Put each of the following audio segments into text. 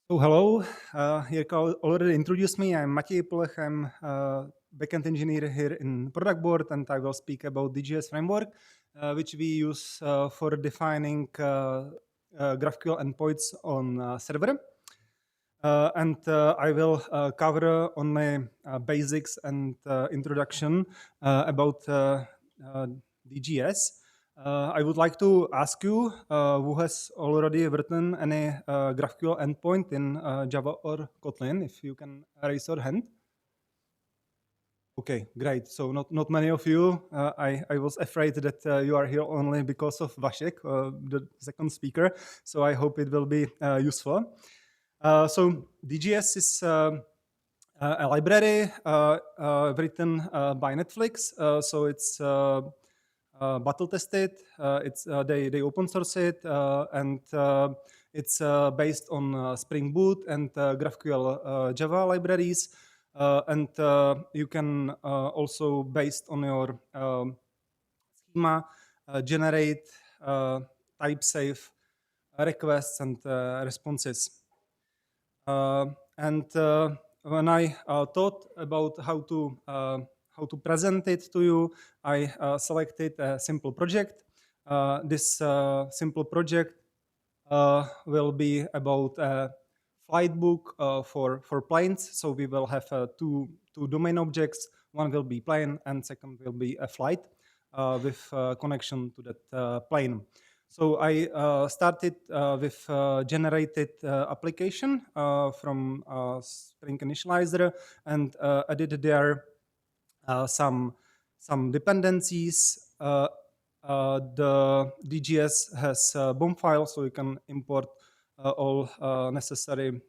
So hello, Jirka already introduced me. I'm Matěj Plch. I'm a backend engineer here in Productboard, and I will speak about DGS framework, which we use for defining GraphQL endpoints on server. I will cover only basics and introduction about DGS. I would like to ask you who has already written any GraphQL endpoint in Java or Kotlin, if you can raise your hand. Okay, great. So not many of you. I was afraid that you are here only because of Vašek, the second speaker. So I hope it will be useful. So DGS is a library written by Netflix. So it's battle tested. They open source it, and it's based on Spring Boot and GraphQL Java libraries. You can also, based on your schema, generate type-safe requests and responses. When I thought about how to present it to you, I selected a simple project. This simple project will be about a flight book for planes. So we will have two domain objects. One will be plane, and second will be a flight with connection to that plane. So I started with generated application from Spring Initializer and added there some dependencies. The DGS has a BOM file, so you can import all necessary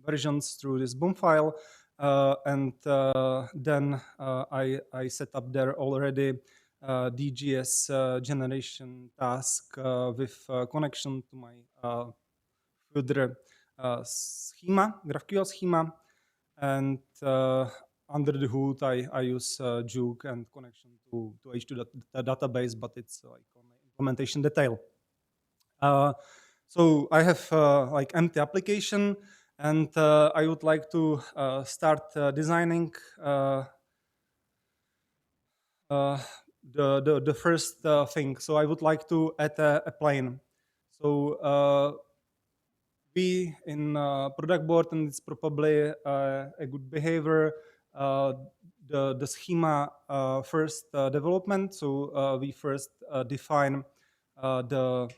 versions through this BOM file. Then I set up there already DGS generation task with connection to my further schema, GraphQL schema. And under the hood, I use Juke and connection to H2 database, but it's like on the implementation detail. So I have like empty application, and I would like to start designing the first thing. So I would like to add a plane. So we in Productboard, and it's probably a good behavior, the schema first development. So we first define the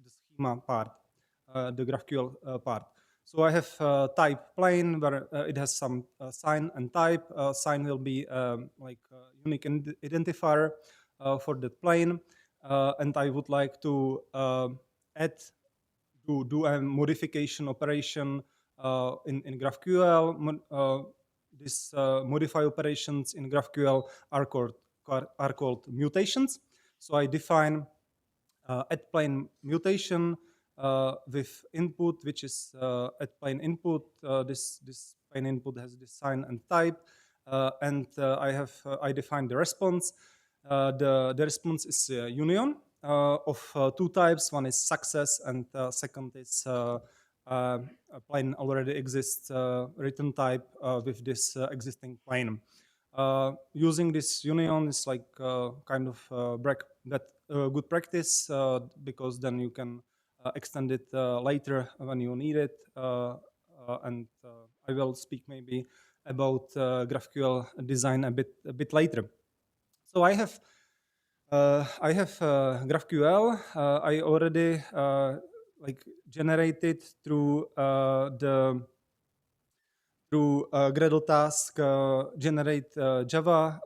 schema part, the GraphQL part. So I have type plain where it has some sign and type. Sign will be like a unique identifier for that plane, and I would like to add to do a modification operation in GraphQL. These modify operations in GraphQL are called mutations. So I define add plane mutation with input, which is add plane input. This plane input has this sign and type, I define the response. The response is union of two types. One is success, and second is a plane already exists return type with this existing plane. Using this union is like kind of good practice because then you can extend it later when you need it. I will speak maybe about GraphQL design a bit later. So I have GraphQL. I already like generated through Gradle task generate Java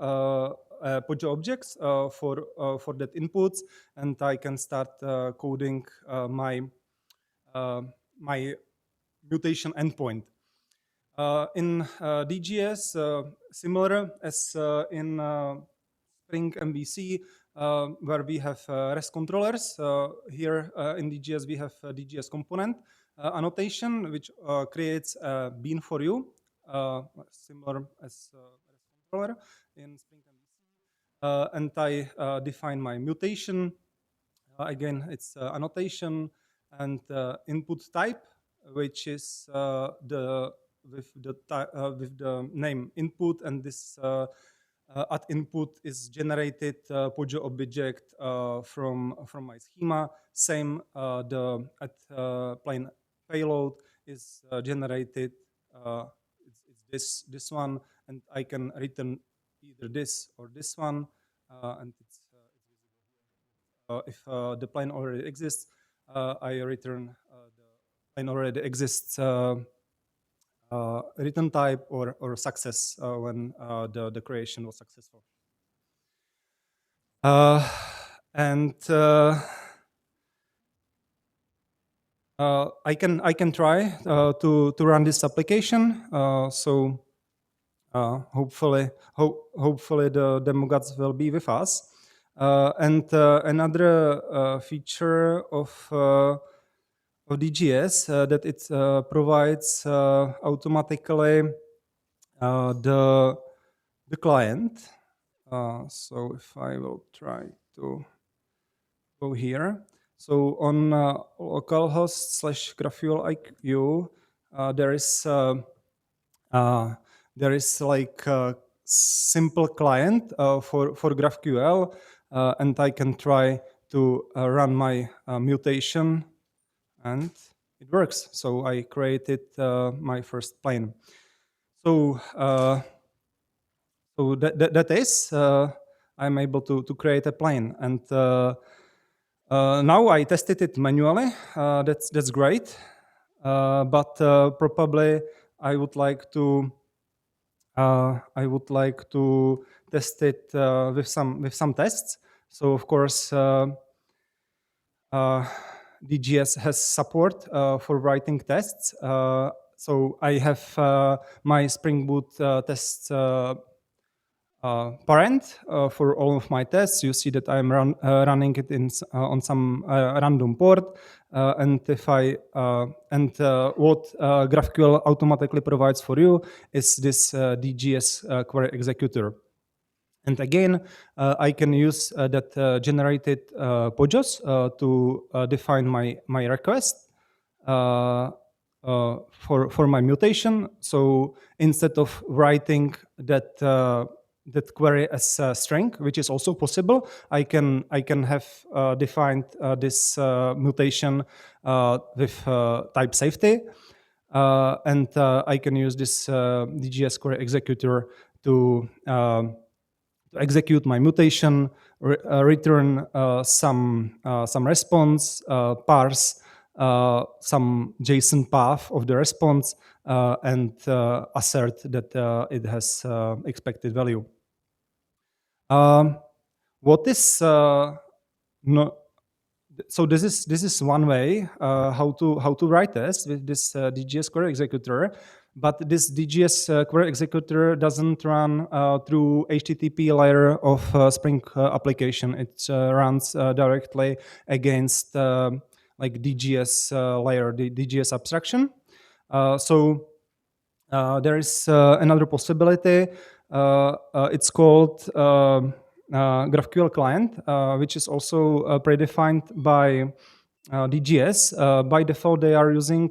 Pojo objects for that inputs, and I can start coding my mutation endpoint. In DGS, similar as in Spring MVC, where we have REST controllers. Here in DGS, we have DGS component annotation, which creates a bean for you, similar as REST controller in Spring MVC. And I define my mutation. Again, it's annotation and input type. which is the with the name input, and this at input is generated Pojo object from my schema. Same the at plain payload is generated. It's this one, and I can return either this or this one, and if the plane already exists, I return the plane already exists return type or success when the creation was successful. And I can try to run this application. So hopefully the demo gods will be with us. And another feature of DGS that it provides automatically the client. So if I will try to go here, so on localhost / GraphQL IQ, there is like a simple client for GraphQL, and I can try to run my mutation, and it works. So I created my first plane. So that is I'm able to create a plane, and now I tested it manually. That's great, but probably I would like to test it with some tests. So of course, DGS has support for writing tests. So I have my Spring Boot tests parent for all of my tests. You see that I'm running it on some random port, and if I what GraphQL automatically provides for you is this DGS query executor. And again, I can use that generated POJOs to define my request for my mutation. So instead of writing that query as a string, which is also possible, I can have defined this mutation with type safety, and I can use this DGS query executor to execute my mutation, return some response, parse some JSON path of the response, and assert that it has expected value. What is no, so this is one way how to write this with this DGS query executor. But this DGS query executor doesn't run through HTTP layer of Spring application. It runs directly against like DGS layer, the DGS abstraction. So there is another possibility. It's called GraphQL client, which is also predefined by DGS. By default, they are using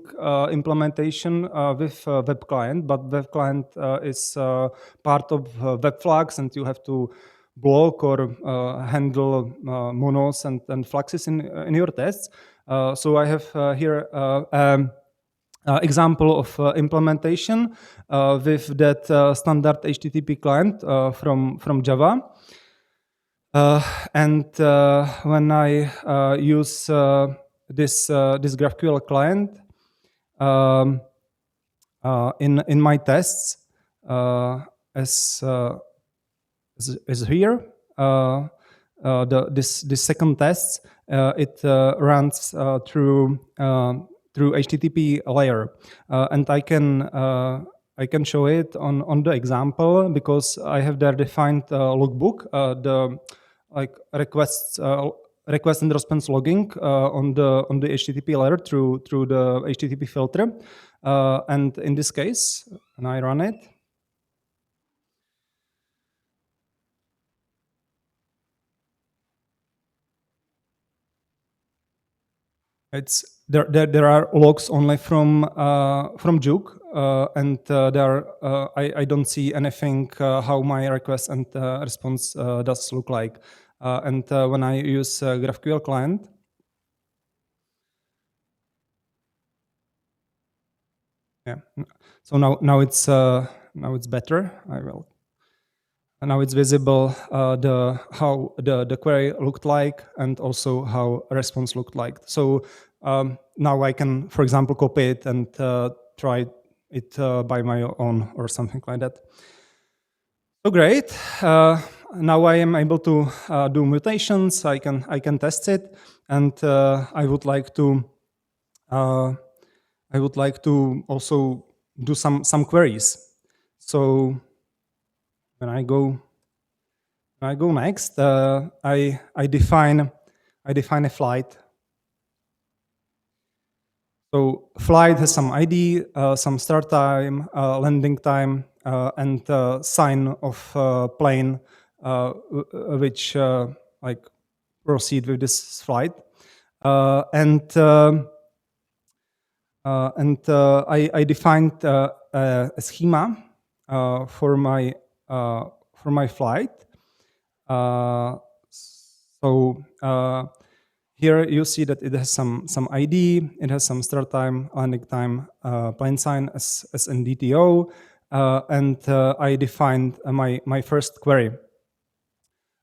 implementation with web client, but web client is part of web flags, and you have to block or handle monos and flags in your tests. So I have here example of implementation with that standard HTTP client from Java. And when I use this GraphQL client in my tests, as here, this second test, it runs through HTTP layer, and I can show it on the example because I have there defined logbook, the like request and response logging on the HTTP layer through the HTTP filter, and in this case, when I run it, It's there are logs only from Juke, and I don't see anything how my request and response does look like. And when I use GraphQL client, yeah. So now it's better. I will. And now it's visible how the query looked like and also how a response looked like. So now I can, for example, copy it and try it by my own or something like that. So great. Now I am able to do mutations. I can test it, and I would like to also do some queries. So when I go next, I define a flight. So flight has some ID, some start time, landing time, and sign of plane, which like proceed with this flight. And I defined a schema for my flight. So here you see that it has some ID, it has some start time, landing time, plane sign as in DTO, and I defined my first query.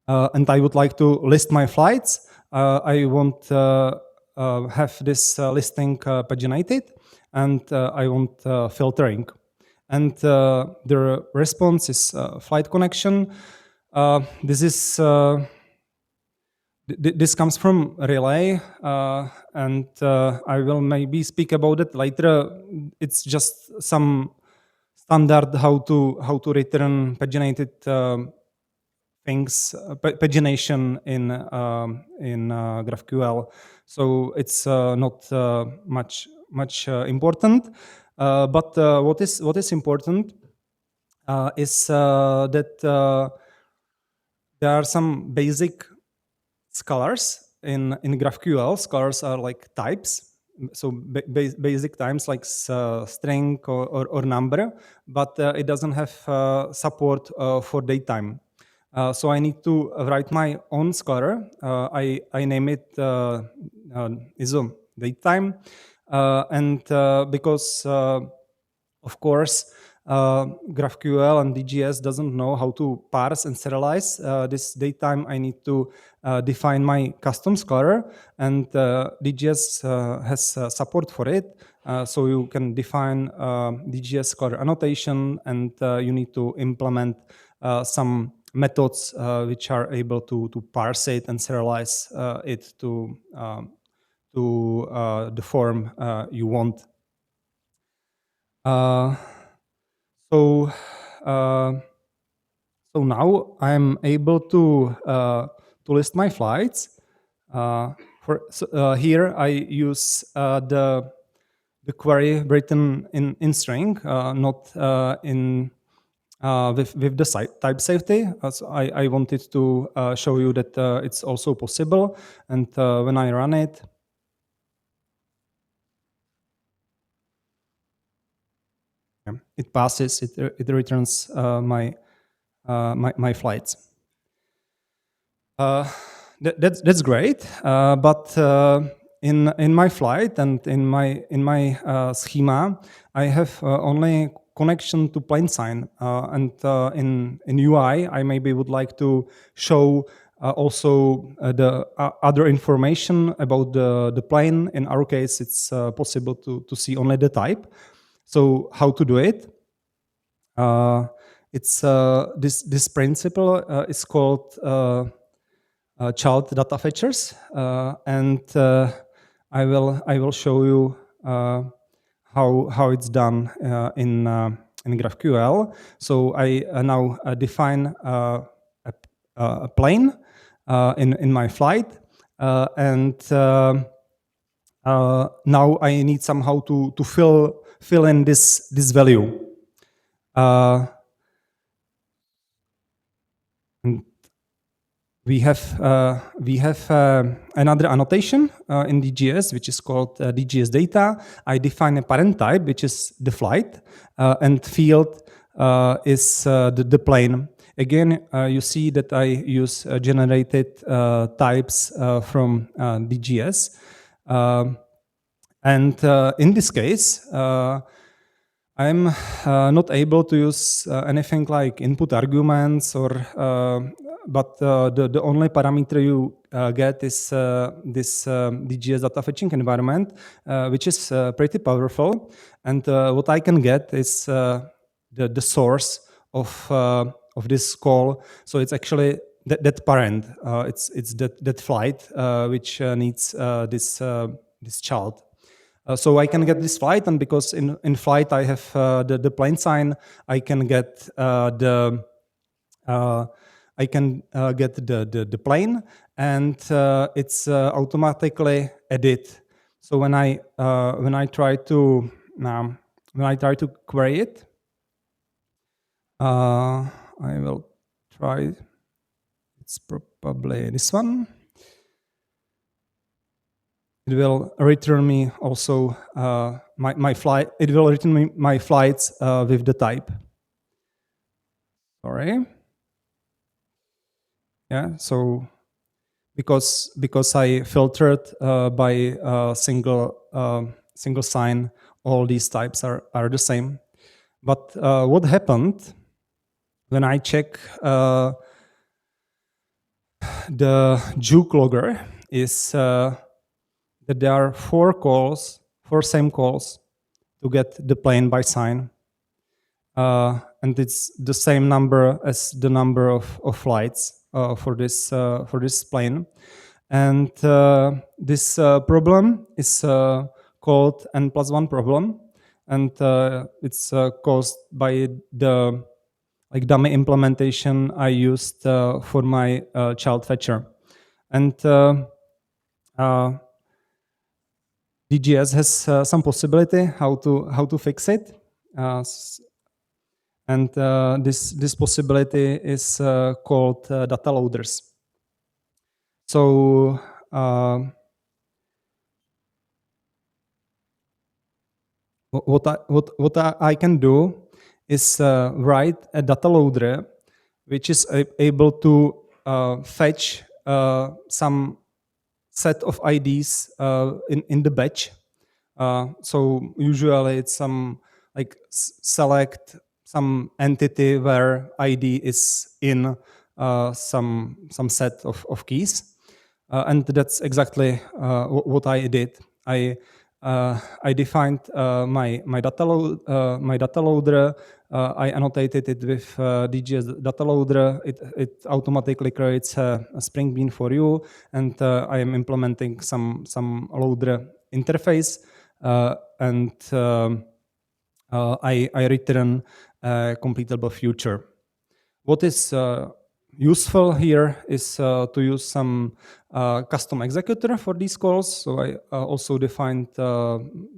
And I would like to list my flights. I want have this listing paginated, and I want filtering. And the response is flight connection. This is this comes from Relay, and I will maybe speak about it later. It's just some standard how to return paginated things, pagination in GraphQL. So it's not much important. But what is important is that there are some basic scalars in GraphQL. Scalars are like types, so basic types like string or number, but it doesn't have support for datetime. So I need to write my own scalar. I name it ISO datetime, and because of course GraphQL and DGS doesn't know how to parse and serialize this datetime. I need to define my custom scalar, and DGS has support for it. So you can define DGS scalar annotation, and you need to implement some methods which are able to parse it and serialize it to the form you want. So now I'm able to list my flights. Here I use the query written in string, not in with the type safety. So I wanted to show you that it's also possible. And when I run it, it passes. It returns my flights. That's great, but in my flight and in my schema, I have only connection to plane sign, and in UI, I maybe would like to show also the other information about the plane. In our case, it's possible to see only the type. So how to do it? It's this principle is called child data fetchers, and I will show you how it's done in GraphQL. So I now define a plane in my flight, and now I need somehow to fill in this value. And we have another annotation in DGS, which is called DGS data. I define a parent type, which is the flight, and field is the plane. Again, you see that I use generated types from DGS. And in this case, I'm not able to use anything like input arguments or, but the only parameter you get is this DGS data fetching environment, which is pretty powerful. And what I can get is the source of this call. So it's actually that parent. It's that flight which needs this child. So I can get this flight, and because in flight I have the plane sign, I can get the plane, and it's automatically added. So when I try to query it, I will try. It's probably this one. It will return me also my flight. It will return me my flights with the type. Sorry. Yeah. So because I filtered by single sign, all these types are the same. But what happened when I check the juke logger is that there are four same calls to get the plane by sign. And it's the same number as the number of flights for this plane. And this problem is called n+1 problem, and it's caused by the dummy implementation I used for my child fetcher. And DGS has some possibility how to fix it. And this possibility is called data loaders. So what I can do is write a data loader which is able to fetch some set of IDs in the batch. So usually it's some like select some entity where ID is in some set of keys, and that's exactly what I did. I defined my data loader. I annotated it with DGS data loader. It automatically creates a Spring Bean for you, and I am implementing some loader interface, and I return a completable future. What is useful here is to use some custom executor for these calls. So I also defined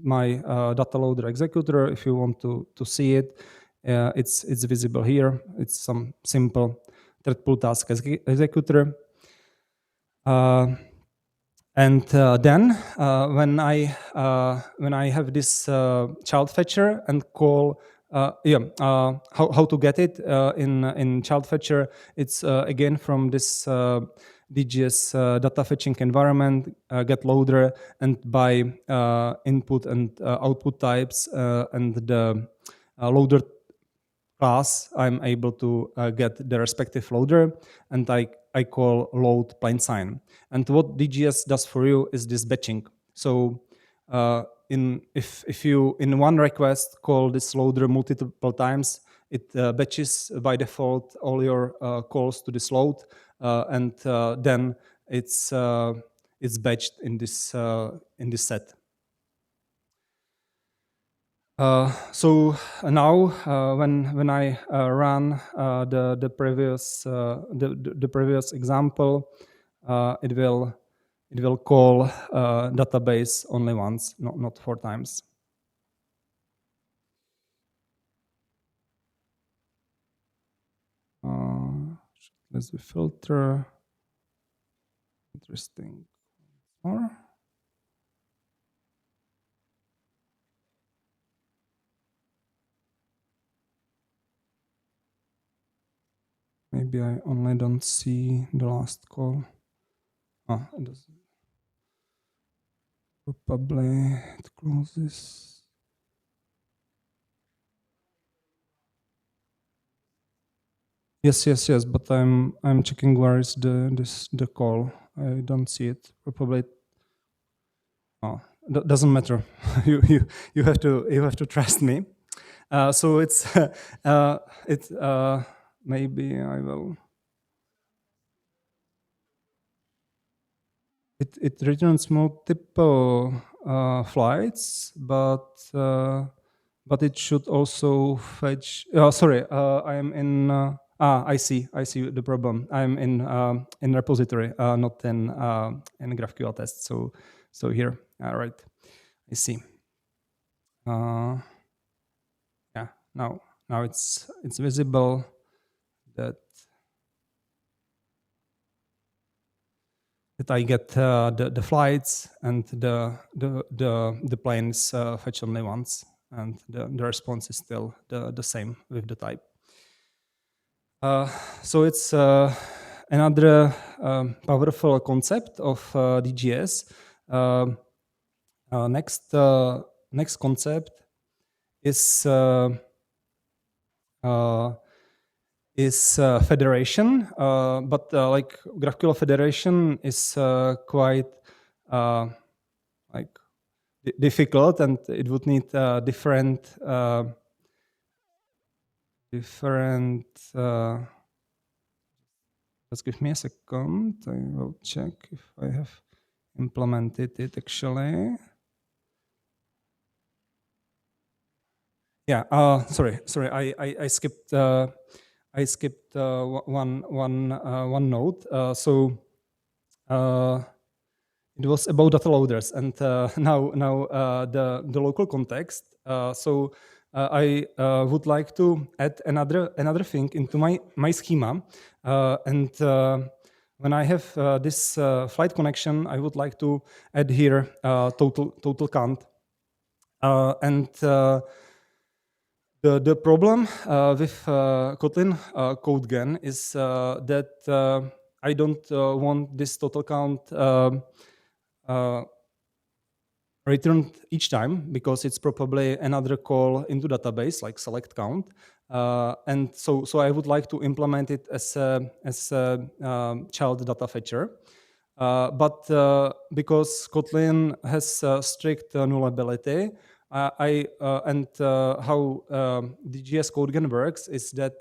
my data loader executor. If you want to see it, it's visible here. It's some simple thread pool task executor. And then when I have this child fetcher and call how to get it in child fetcher, it's again from this DGS data fetching environment, get loader, and by input and output types and the loader class, I'm able to get the respective loader, and I call load plain sign. And what DGS does for you is this batching. So if you in one request call this loader multiple times, it batches by default all your calls to this load, and then it's batched in this set. So now, when I run the previous example, it will call database only once, not 4 times. Let's filter. Interesting. Or maybe I only don't see the last call. Oh, it doesn't. Probably it closes. Yes. But I'm checking where is the call. I don't see it. Probably. Oh, doesn't matter. You have to trust me. So it's maybe I will. It returns multiple flights, but it should also fetch. Sorry, I am in. I see the problem. I'm in repository, not in GraphQL test. So here, right. I see. Yeah. Now it's visible that I get the flights and the planes fetch only once, and the response is still the same with the type. So it's another powerful concept of DGS. Next concept is federation, but like GraphQL federation is quite like difficult, and it would need different. Just give me a second. I will check if I have implemented it actually. Yeah. Sorry. I skipped. I skipped one note. So it was about data loaders, and now the local context. So I would like to add another thing into my schema, and when I have this flight connection, I would like to add here total count, and the problem with Kotlin CodeGen is that I don't want this total count returned each time, because it's probably another call into database like select count, and so I would like to implement it as a child data fetcher. But because Kotlin has strict nullability, and how DGS CodeGen works is that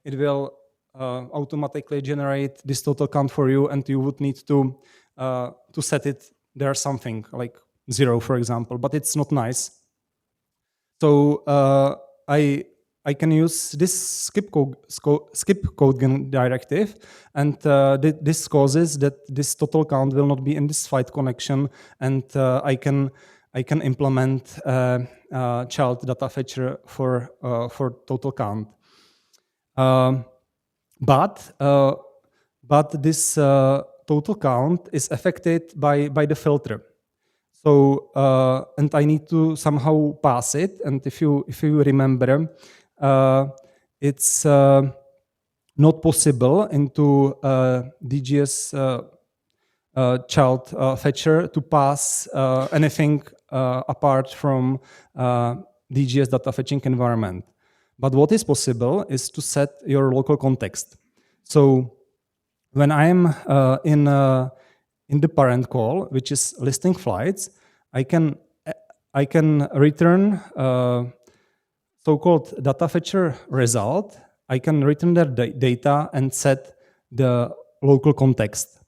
it will automatically generate this total count for you, and you would need to set it there something like 0, for example. But it's not nice. So I can use this skip CodeGen directive, and this causes that this total count will not be in this flight connection, and I can implement child data fetcher for total count. But this total count is affected by the filter. So and I need to somehow pass it. And if you remember, it's not possible into DGS child fetcher to pass anything apart from DGS data fetching environment. But what is possible is to set your local context. So when I'm in the parent call, which is listing flights, I can return so-called data fetcher result. I can return their data and set the local context.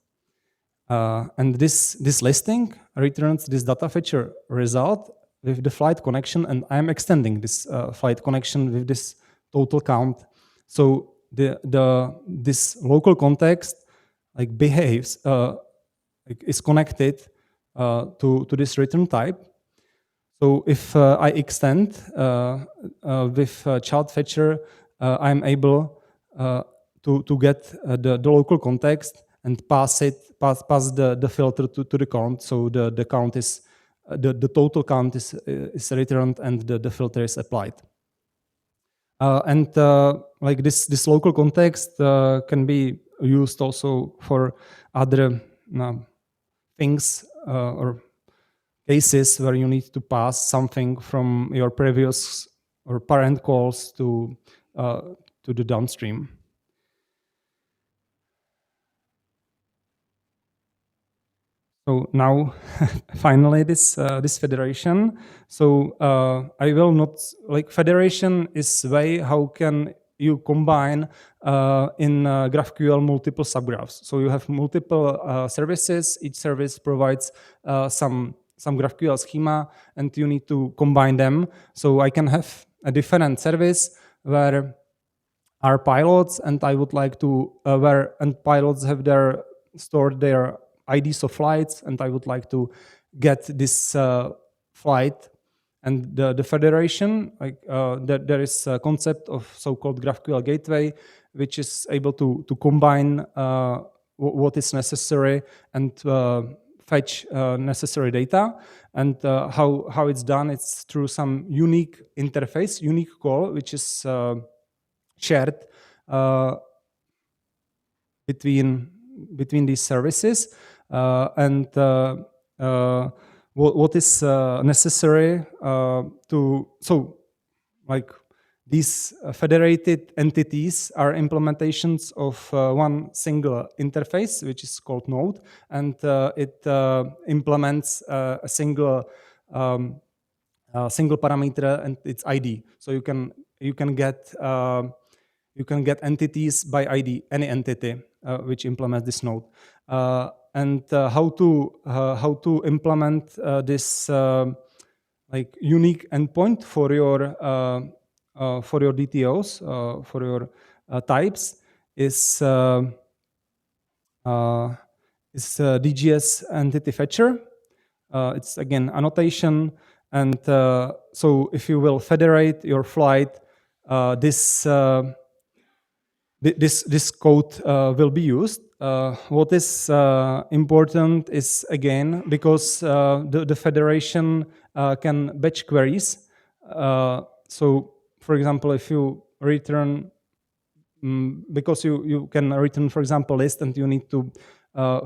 And this listing returns this data fetcher result with the flight connection, and I'm extending this flight connection with this total count. So this local context like behaves is connected to this return type. So if I extend with child fetcher, I'm able to get the local context, and pass the filter to the count. So the count is the total count is returned and the filter is applied. Like this local context can be used also for other things or cases where you need to pass something from your previous or parent calls to the downstream. So now, finally, this federation. So I will not, like, federation is way how can you combine in GraphQL multiple subgraphs. So you have multiple services. Each service provides some GraphQL schema, and you need to combine them. So I can have a different service where are pilots, and I would like to pilots have stored their IDs of flights, and I would like to get this flight. And the federation, like there is a concept of so-called GraphQL gateway, which is able to combine what is necessary and fetch necessary data. And how it's done, it's through some unique interface, unique call, which is shared between these services, and what is necessary so like these federated entities are implementations of one single interface, which is called node, and it implements a single parameter and its ID. So you can get entities by ID, any entity which implements this node. And how to implement this like unique endpoint for your DTOs, for your types is DGS entity fetcher. It's again annotation, and so if you will federate your flight, this code will be used. What is important is, again, because the federation can batch queries. So, for example, if you return, because you can return, for example, list, and you need to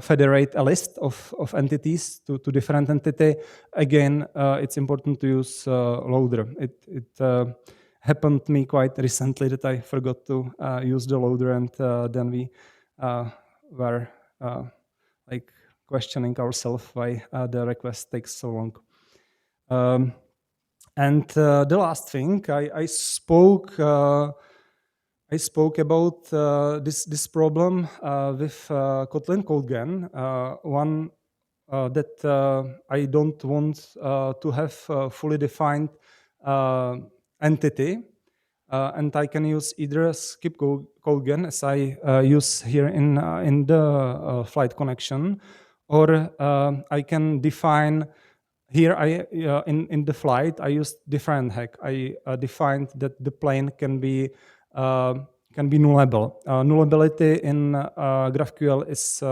federate a list of entities to different entity. Again, it's important to use loader. It happened to me quite recently that I forgot to use the loader, and then we were like questioning ourselves why the request takes so long. And the last thing, I spoke about this problem with Kotlin CodeGen, one that I don't want to have fully defined entity, and I can use either skip CodeGen, as I use here in the flight connection, or I can define here. In the flight I used different hack. I defined that the plane can be nullable. Nullability in GraphQL is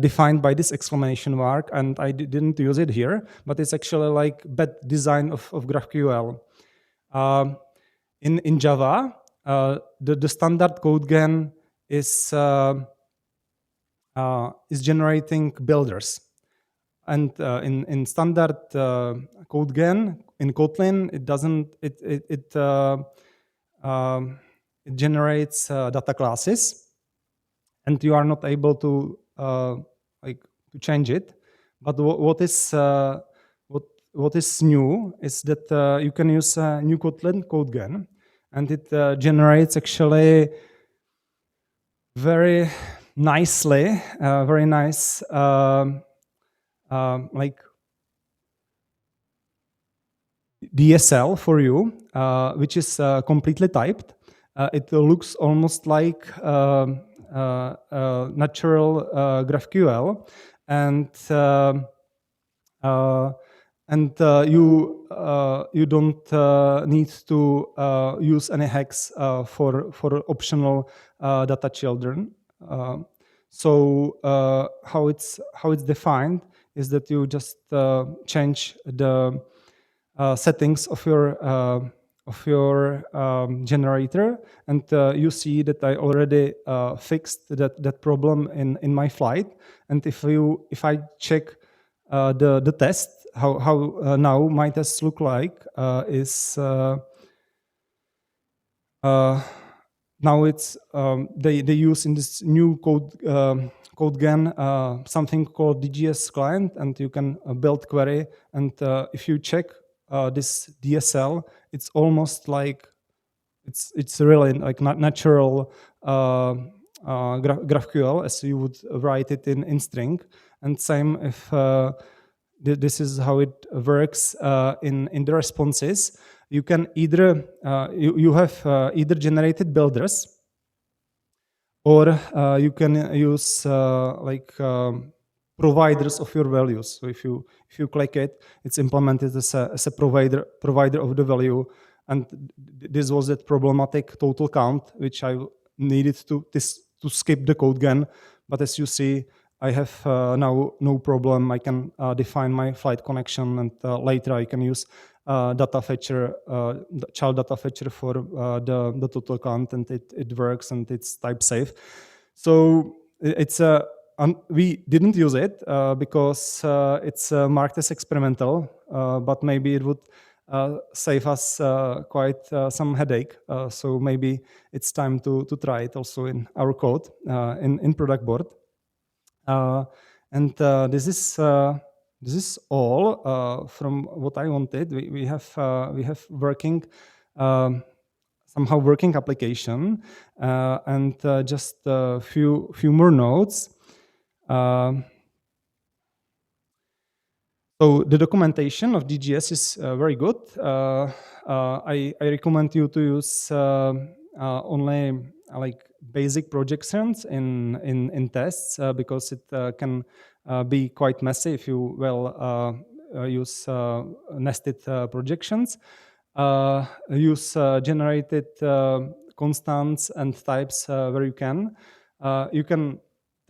defined by this exclamation mark, and I didn't use it here, but it's actually like bad design of GraphQL. In Java, the standard CodeGen is generating builders, and in standard CodeGen in Kotlin, it doesn't. It generates data classes, and you are not able to to change it. But what is new is that you can use a new Kotlin CodeGen, and it generates actually very nicely, very nice like DSL for you, which is completely typed. It looks almost like natural GraphQL, and you don't need to use any hacks for optional data children. So how it's defined is that you just change the settings of your generator, and you see that I already fixed that problem in my flight. And if I check the test, how now my tests look like is now it's they use in this new code gen something called DGS client, and you can build query. And if you check this DSL, it's almost like it's really like not natural GraphQL as you would write it in string. And same if this is how it works in the responses. You can either you have either generated builders, or you can use providers of your values. So if you click it, it's implemented as a provider of the value. And this was that problematic total count, which I needed to skip the code gen. But as you see, I have now no problem. I can define my flight connection, and later I can use data fetcher, child data fetcher for the total count, and it works, and it's type safe. So it's we didn't use it because it's marked as experimental, but maybe it would save us quite some headache. So maybe it's time to try it also in our code in Productboard. And this is all from what I wanted. We have working somehow working application, and just a few more notes. So the documentation of DGS is very good. I recommend you to use only like basic projections in tests because it can be quite messy if you use nested projections. Use generated constants and types where you can. You can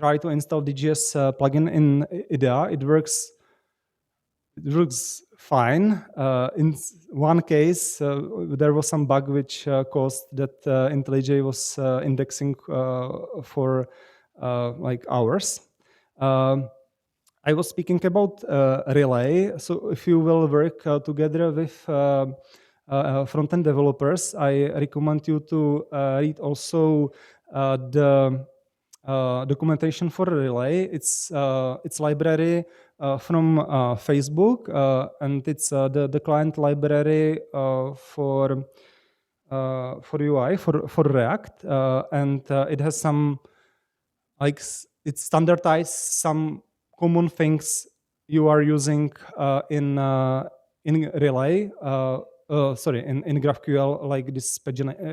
try to install DGS plugin in IDEA. It works fine. In one case, there was some bug which caused that IntelliJ was indexing for like hours. I was speaking about Relay. So if you will work together with front-end developers, I recommend you to read also the documentation for Relay. It's library from Facebook, and it's the client library for UI for React, and it has some like it's standardized some common things you are using in Relay. Sorry, in GraphQL, like this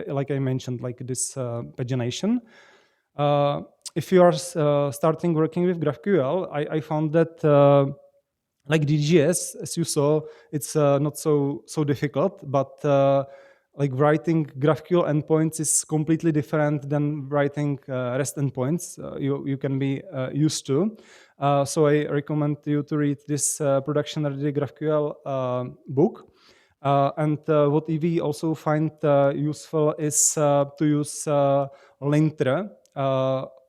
like I mentioned, like this pagination. If you are starting working with GraphQL, I found that like DGS, as you saw, it's not so difficult, but like writing GraphQL endpoints is completely different than writing REST endpoints you can be used to. So I recommend you to read this production-ready GraphQL book. And what we also find useful is to use linter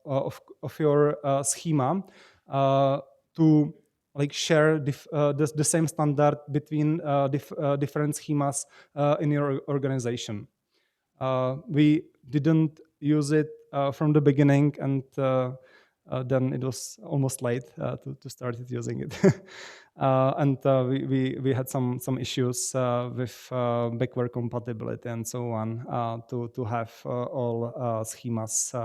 of your schema to like share the same standard between different schemas in your organization. We didn't use it from the beginning, and then it was almost late to start using it. And we had some issues with backward compatibility and so on to have all schemas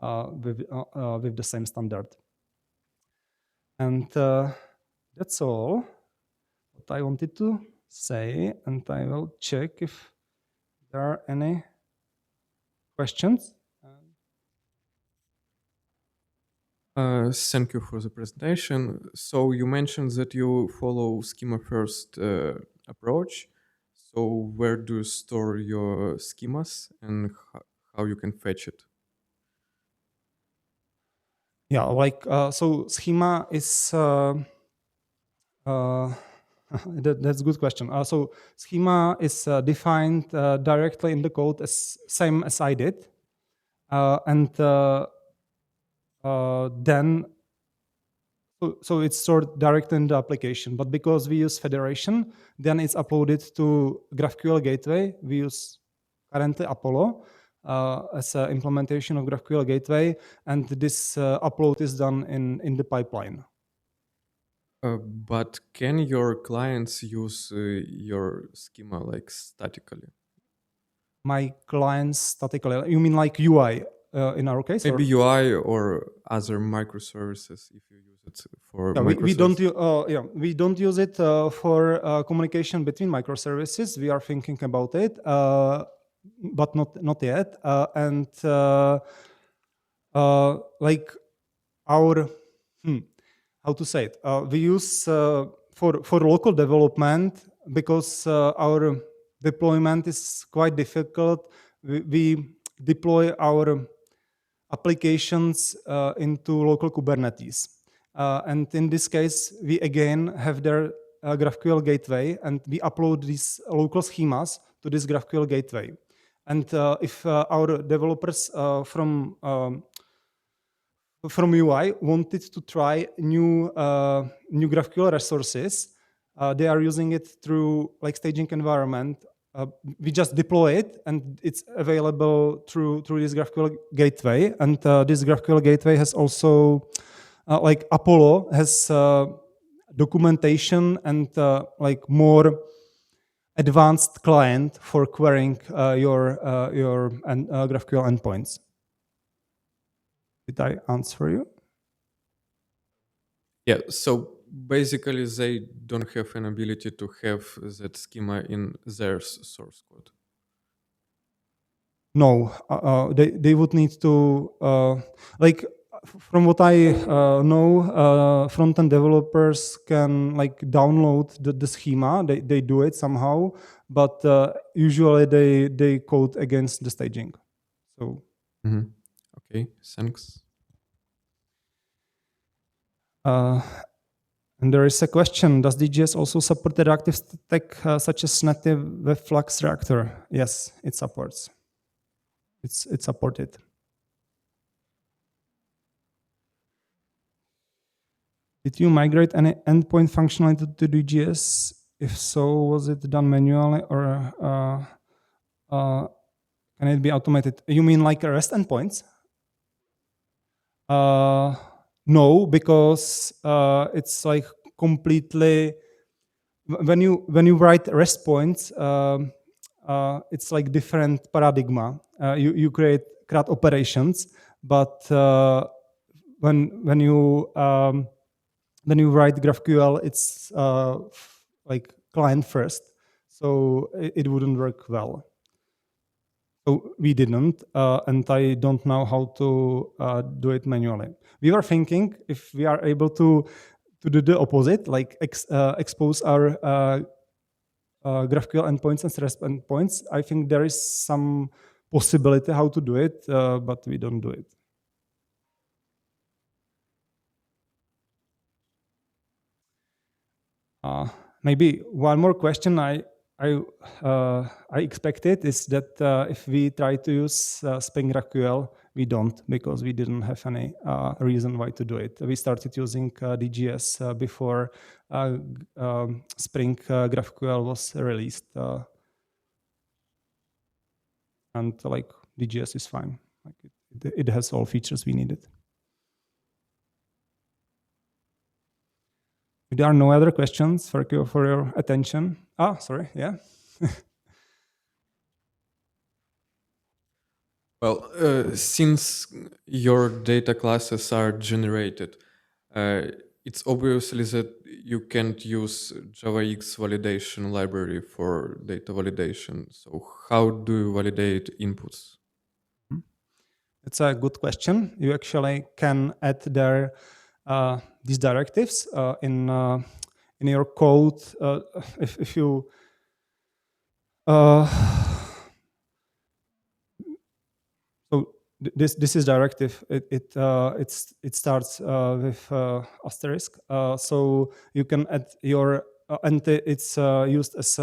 with the same standard. And that's all what I wanted to say, and I will check if there are any questions. Thank you for the presentation. So you mentioned that you follow schema-first approach. So where do you store your schemas and how you can fetch it? Yeah, like so schema is that's a good question. So schema is defined directly in the code as same as I did, and then so it's stored directly in the application. But because we use federation, then it's uploaded to GraphQL gateway. We use currently Apollo as an implementation of GraphQL gateway, and this upload is done in the pipeline. But can your clients use your schema like statically? My clients statically. You mean like UI in our case? Maybe Or? UI or other microservices if you use it for Yeah, microservices. we don't use it for communication between microservices. We are thinking about it, but not yet. Like our how to say it? We use for local development because our deployment is quite difficult. We deploy our applications into local Kubernetes. And in this case, we again have their GraphQL gateway, and we upload these local schemas to this GraphQL gateway. And if our developers from UI wanted to try new GraphQL resources, they are using it through like staging environment. We just deploy it, and it's available through this GraphQL gateway. And this GraphQL gateway has also like Apollo has documentation and like more advanced client for querying your GraphQL endpoints. Did I answer you? Yeah, so basically they don't have an ability to have that schema in their source code. No, they would need to like from what I know, front-end developers can like download the schema. They do it somehow, but usually they code against the staging. So Okay, thanks. And there is a question: does DGS also support the reactive stack such as native web Flux reactor? Yes, it supports. It's supported. Did you migrate any endpoint functionality to DGS? If so, was it done manually or can it be automated? You mean like REST endpoints? No, because it's like completely when you write REST points, it's like different paradigm. You create CRUD operations, but when you write GraphQL, it's like client first, so it wouldn't work well. So we didn't, and I don't know how to do it manually. We were thinking if we are able to do the opposite, like expose our GraphQL endpoints and REST endpoints. I think there is some possibility how to do it, but we don't do it. Maybe one more question I expected is that if we try to use Spring GraphQL, we don't, because we didn't have any reason why to do it. We started using DGS before Spring GraphQL was released, and like DGS is fine. Like it has all features we needed. If there are no other questions, thank you for your attention. Sorry, yeah. Well, since your data classes are generated, it's obviously that you can't use JavaX validation library for data validation. So how do you validate inputs? It's a good question. You actually can add there these directives in your code. If you so this is directive. It starts with asterisk, so you can add your and it's used as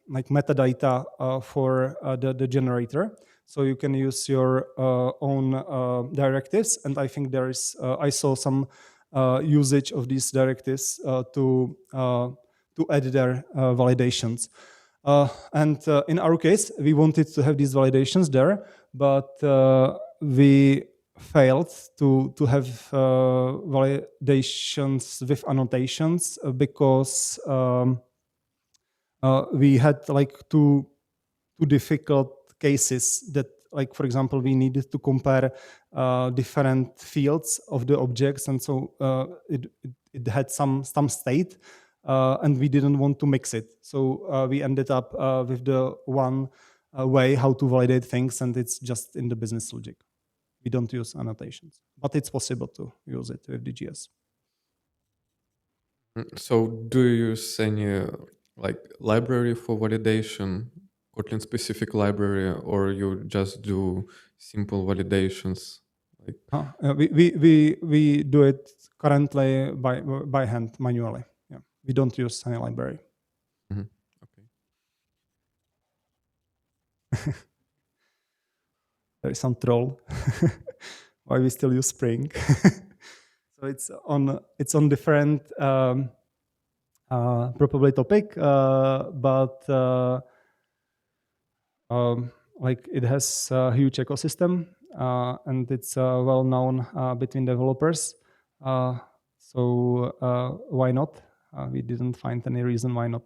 like metadata for the generator. So you can use your own directives, and I think there is I saw some usage of these directives to add their validations. And in our case, we wanted to have these validations there, but we failed to have validations with annotations because we had like two difficult cases that, like, for example, we needed to compare different fields of the objects, and so it had some state, and we didn't want to mix it. So we ended up with the one way how to validate things, and it's just in the business logic. We don't use annotations, but it's possible to use it with DGS. So do you use any like library for validation, Kotlin specific library, or you just do simple validations? We do it currently by hand, manually. Yeah, we don't use any library. Mm-hmm. Okay. There is some troll. Why we still use Spring? So it's on different probably topic, but like it has a huge ecosystem, and it's well known between developers. So why not? We didn't find any reason why not.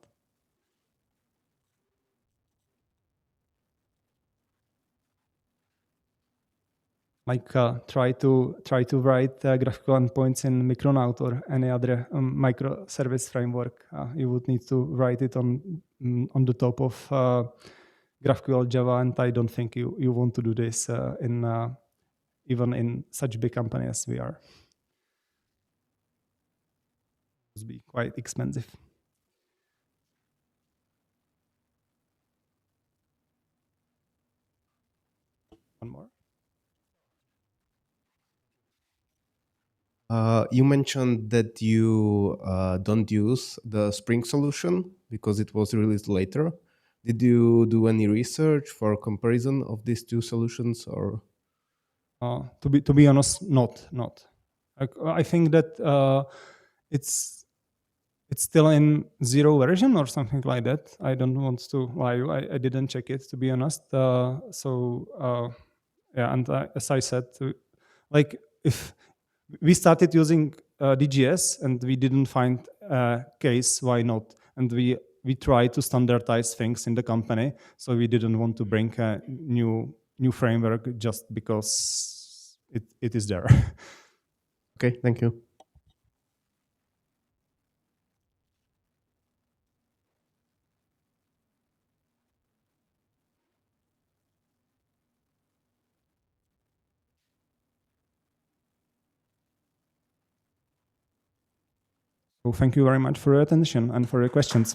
Like try to write GraphQL endpoints in Micronaut or any other microservice framework. You would need to write it on the top of GraphQL Java, and I don't think you want to do this in even in such big company as we are. It would be quite expensive. One more. You mentioned that you don't use the Spring solution because it was released later. Did you do any research for comparison of these two solutions, or? To be honest, not. I think that it's still in 0 version or something like that. I don't want to lie. I didn't check it, to be honest. So yeah, and as I said, like if we started using DGS and we didn't find a case, why not? And we tried to standardize things in the company, so we didn't want to bring a new framework just because it is there. Okay, thank you. So thank you very much for your attention and for your questions.